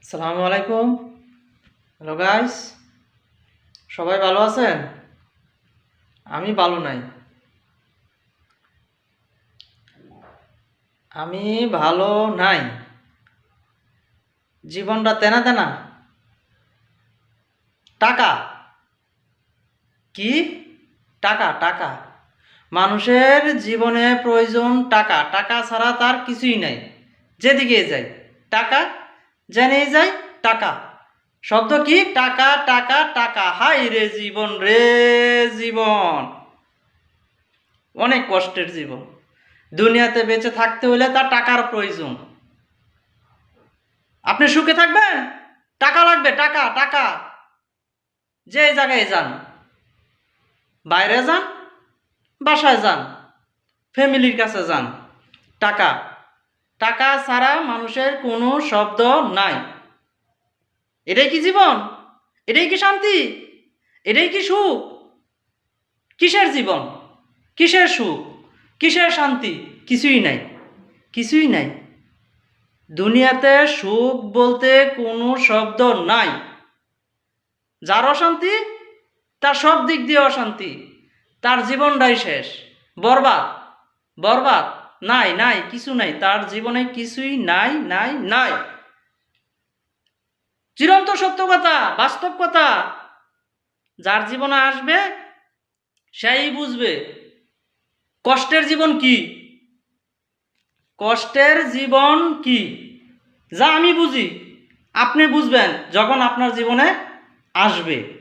আসসালামু আলাইকুম। Hello guys, সবাই ভালো আছেন? আমি ভালো নাই। আমি ভালো নাই। জীবনটা তেনা তেনা। টাকা কি? টাকা টাকা মানুষের জীবনে প্রয়োজন টাকা। টাকা ছাড়া তার কিছুই নাই। যেদিকে যাই টাকা, জেনেই যাই টাকা। শব্দ কি? টাকা টাকা টাকা। হাই রে জীবন রে জীবন, অনেক কষ্টের জীবন। দুনিয়াতে বেঁচে থাকতে হলে তার টাকার প্রয়োজন। আপনি সুখে থাকবেন, টাকা লাগবে। টাকা টাকা। যে জায়গায় যান, বাইরে যান, বাসায় যান, ফ্যামিলির কাছে যান, টাকা। টাকা ছাড়া মানুষের কোনো শব্দ নাই। এটাই কি জীবন? এটাই কি শান্তি? এটাই কি সুখ? কিসের জীবন? কিসের সুখ? কিসের শান্তি? কিছুই নাই, কিছুই নাই। দুনিয়াতে সুখ বলতে কোনো শব্দ নাই। যার অশান্তি, তার সব দিক দিয়ে অশান্তি, তার জীবনটাই শেষ, বরবাদ বরবাদ। নাই নাই, কিছু নাই, তার জীবনে কিছুই নাই নাই নাই। চিরন্ত সত্য কথা, বাস্তব কথা। যার জীবনে আসবে সেই বুঝবে কষ্টের জীবন কি। কষ্টের জীবন কি, যা আমি বুঝি আপনি বুঝবেন যখন আপনার জীবনে আসবে।